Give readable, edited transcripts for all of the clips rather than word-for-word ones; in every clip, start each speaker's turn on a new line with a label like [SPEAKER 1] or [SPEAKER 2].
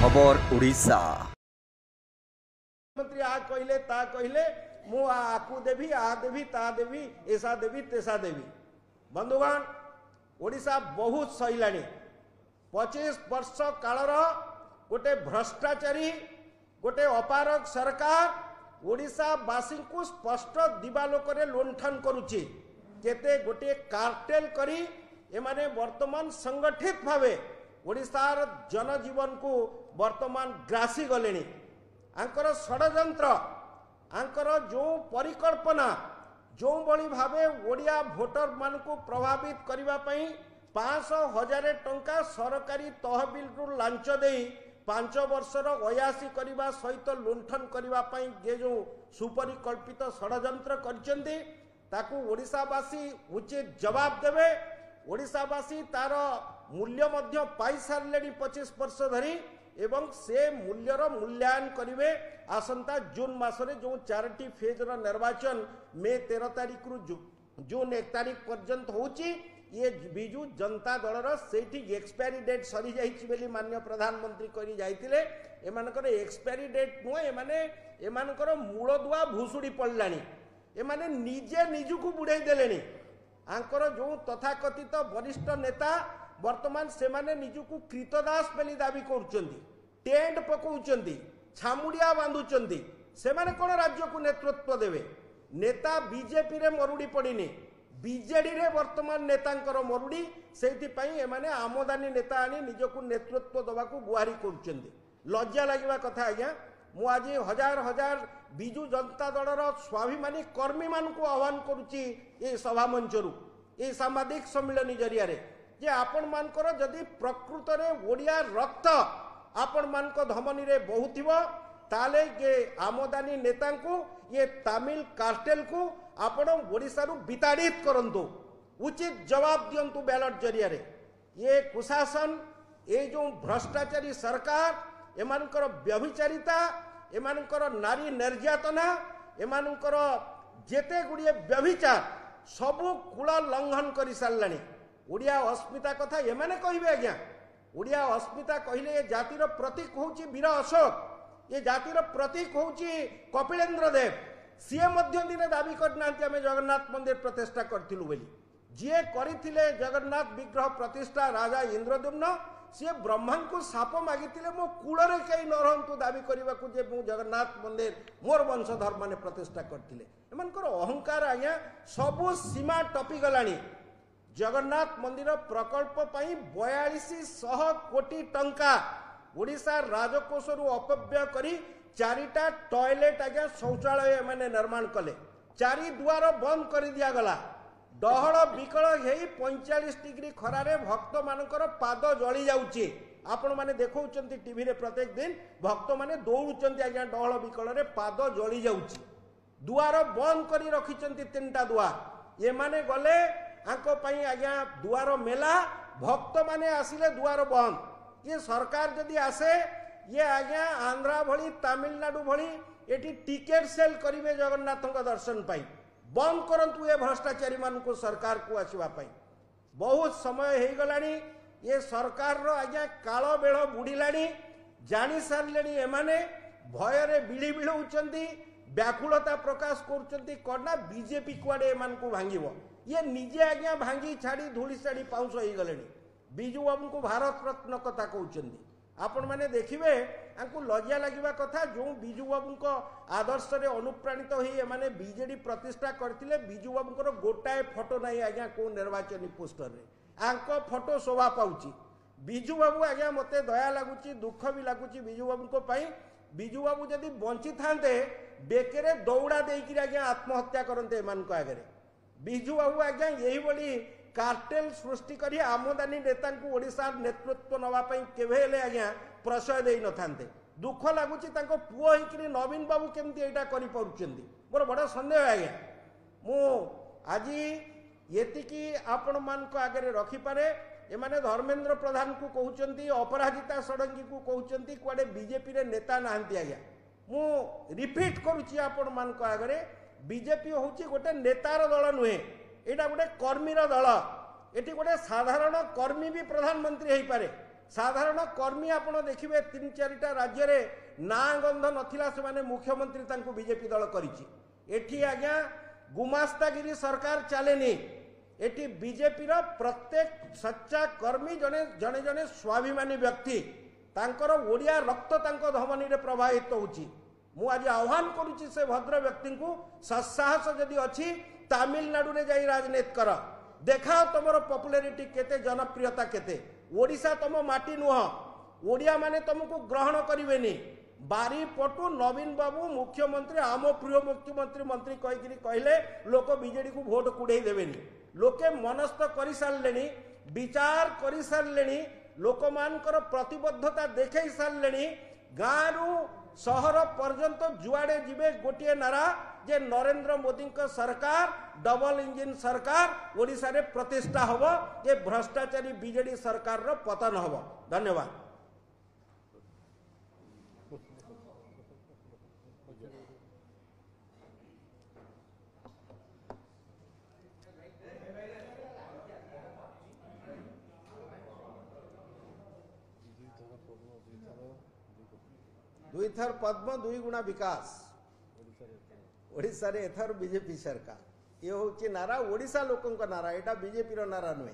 [SPEAKER 1] खबर ओडिशा
[SPEAKER 2] मंत्री आ कहले ता कहले मु आकु देवी आ देवी ता देवी ऐसा देवी तेसा देवी। बंधुगण ओडिशा बहुत सहिलाणी 25 वर्ष कालर गोटे भ्रष्टाचारी गोटे अपारक सरकार ओडिशावासी को स्पष्ट दिवालोक लुंठन करुच्ची केते गोटे कार्टेल करी एमाने वर्तमान संगठित भावे ओडिशार जनजीवन को वर्तमान ग्रासी गले आंकर षड्यंत्र आंकर जो परिकल्पना जो बड़ी भावे ओडिया भोटर मान को प्रभावित करने 500,000 टंका सरकारी तहबिल रु लांच दे 5 वर्षर अयासी करने सहित लुंठन करने ये जो सुपरिकल्पित षड्यंत्र करछन्ती ताकू ओडिशावासी उचित जवाब देवे। ओडिशावासी तार मूल्य मध्य पाई सारे 25 वर्ष धरी एवं से मूल्यर मूल्यांकन करेंगे। आसंता जून मासरे जो 4टी फेजर निर्वाचन मे 13 तारिख रु जून 1 तारिख पर्यंत होची ये बिजु जनता दलर सेठी एक्सपायरी डेट सरी जाइछि बेली माननीय प्रधानमंत्री करी जाइतिले। एमानकर एक्सपायरी डेट नुह एमानकर मूल दुआ भूसुड़ी पड़लानी एमाने निजे निजुकु बुड़ाई देलेनी। आंकर जो तथाकथित वरिष्ठ नेता वर्तमान से माने निजुकु कृतदास बेली दाबी करुचंदी टेंट पकाउचंदी छामुड़िया बांधुचंदी से माने कोन राज्य को नेतृत्व देवे। नेता बीजेपी रे मरुड़ी पड़िनी बीजेडी रे वर्तमान नेतांकर मरुड़ी सेति पई एमाने आमदानी नेता आनी निजकु नेतृत्व दबा को गुहारी करुचंदी। लज्जा लागिबा कथा आज्ञा मु आज हजार हजार बिजु जनता दलर स्वाभिमानी कर्मी मान को आह्वान करुच्ची ये सभा मंचरू ये सांबादिक सम्मेलन जरिया जे आपण मानकर जदि प्रकृत रे ओडिया रक्त आपण मानक धमनी रे बहुथिबो ताले ये आमदानी नेता को ये तमिल कार्टेल को आपण ओडिसा रु विताड़ित करंतु उचित जवाब दियंतु बैलेट जरिया ये कुशासन ये जो भ्रष्टाचारी सरकार एमानकर व्यभिचारिता एमानकर नारी निर्यातना एमानकर जेते गुड़िए व्यभिचार सबू कूल लंघन कर साराणी। ओडिया अस्मिता कथा एमाने कहबे आज्ञा ओडिया अस्मिता कहले ये जातिर प्रतीक होची वीर अशोक ये जातिर प्रतीक होची कपिलेन्द्र देव सीए मध्य दिने दाबी करना आम जगन्नाथ मंदिर प्रतिष्ठा करथिलु बोली जी करथिले जगन्नाथ विग्रह प्रतिष्ठा राजा इंद्रद्युम्न सी ब्रह्मा को साप मागिले मो कूल कई न रु दाबी करने को जगन्नाथ मंदिर मोर वंशधर मैंने प्रतिष्ठा करते एमनकर अहंकार आज्ञा सबू सीमा टपी गलानी। जगन्नाथ मंदिर प्रकल्प 4200 कोटी टंका ओडिशा राजकोष अपव्यय करी 4टा टॉयलेट आज्ञा शौचालय मैंने निर्माण कले 4 दुआर बंद कर दिगला डहल विकल हो 45 डिग्री खरारे भक्त मानकर पाद जली जाउची आपण माने देखौचंती टीवी रे प्रत्येक दिन भक्त माने दौड़ुचंती आज्ञा डहल विकल रे पाद जली जाउची दुआर बंद करी रखिचंती 3टा दुआर ये माने गले आंको पई आज्ञा दुआर मेला भक्त माने आसिले दुआर बंद। ये सरकार जदी आसे ये आज्ञा आंध्रा भली तमिलनाडु भली एटी टिकेट सेल करिवे जगन्नाथଙ୍କ दर्शन पाई बंद करंतु ये भ्रष्टाचारी मान को सरकार को आसवा बहुत समय हो गलानी। ये सरकार रो आज्ञा काल बेल बुड़िलानी जानी सारे एमाने भय बिड़ी बिड़ौचंती व्याकुलता प्रकाश करुचंती करना बीजेपी कुआडे एमान को भांगिबो ये निजे आज्ञा भांगी छाड़ी धूली साड़ी पाउंस हो गले। बिजू बाबू को भारत रत्न कथा कहते आपण माने देखिबे आंकु लज्जा लागिबा कथा जो बिजू बाबू को आदर्श रे अनुप्राणित होई एमाने बीजेडी प्रतिष्ठा करथिले बिजू बाबू को गोटाए फोटो नाही आज्ञा को निर्वाचनी पोस्टर रे आंको फोटो शोभा पाउची। बिजू बाबू आज्ञा मते दया लागुची दुख भी लागुची बिजू बाबू को पाई बिजू बाबू जदि बंची थांते बेकेरे दौड़ा देकी आज्ञा आत्महत्या करते एमान को आगे बिजू बाबू आज्ञा यही बड़ी कार्टेल सृष्टि करी आमदानी नेता को ओडिशा नेतृत्व नवाई केवे आज्ञा प्रशय दे न थांते दुख लगुच पुओ होकि नवीन बाबू केमती यहाँ कर मोर बड़ सन्देह आज्ञा मु आज ये आपण मान आगे रखिपे एमाने धर्मेंद्र प्रधान को कहते अपराजिता षडंगी को कहते कुआडे बीजेपी रे नेता नहांती आज्ञा मु रिपीट करुच्ची आपण मान आगे बीजेपी हूँ गोटे नेतार दल नुहे यहाँ गोटे कर्मीर दल ये गोटे साधारण कर्मी भी प्रधानमंत्री हो पारे साधारण कर्मी आपण देखिए 3-4टा राज्य रे ना गंध नथिला से माने मुख्यमंत्री तांको बीजेपी दल करिछि। एठी आज्ञा गुमास्तागिरी सरकार चलेनी। एठी बीजेपी रो प्रत्येक सच्चा कर्मी जने जने जने स्वाभिमानी व्यक्ति तांकर ओडिया रक्त तांको धमनी रे प्रवाहित होउछि। मु आज आह्वान करुछि से भद्र व्यक्ति को सत्साहस जदि अछि तमिलनाडु रे जाई राजनीति कर देखाओ तुमर पॉपुलैरिटी केते जनप्रियता केते। ओडिशा तुम माटी नुह ओडिया माने तुमको ग्रहण करिवेनी। बारीपटु नवीन बाबू मुख्यमंत्री आम प्रिय मुख्यमंत्री मंत्री कहीकि कहले लोक बीजेडी को भोट कुड़े देवेनी। लोके मनस्थ कर सारे विचार कर सारे लोक मानकर प्रतिबद्धता देखई सारे गाँव सहर पर्यंत जुआड़े जीवे गोटे नारा जे नरेंद्र मोदी सरकार डबल इंजिन सरकार ओडिशा रे प्रतिष्ठा हबो जे भ्रष्टाचारी बीजेडी सरकार रो पतन हबो। धन्यवाद। दुई थर पद्म 2 गुणा विकास ओडिशा रे एथर बीजेपी सरकार ये हूँ नारा ओडिशा लोकों नारा एटा बीजेपी रो नारा नुहे।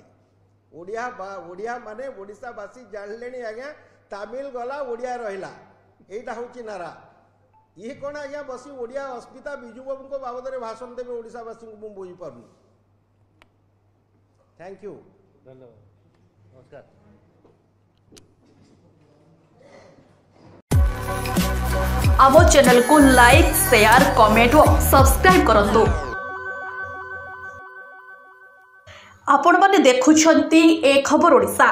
[SPEAKER 2] ओडिया माने ओडिशावासी जानले आज्ञा तमिल गला ओडिया रहिला एटा हूँ नारा। ये कौन आज्ञा बसी ओडिया अस्मिता बिजू बाबू को बाबद में भाषण देवे ओडिशावासी को मुझे बुझी पारुनी। थैंक यू धन्यवाद नमस्कार।
[SPEAKER 1] आम चैनल को लाइक शेयर कमेंट और सब्सक्राइब करंतु। आपण माने देखुछंती ए खबर ओडिशा।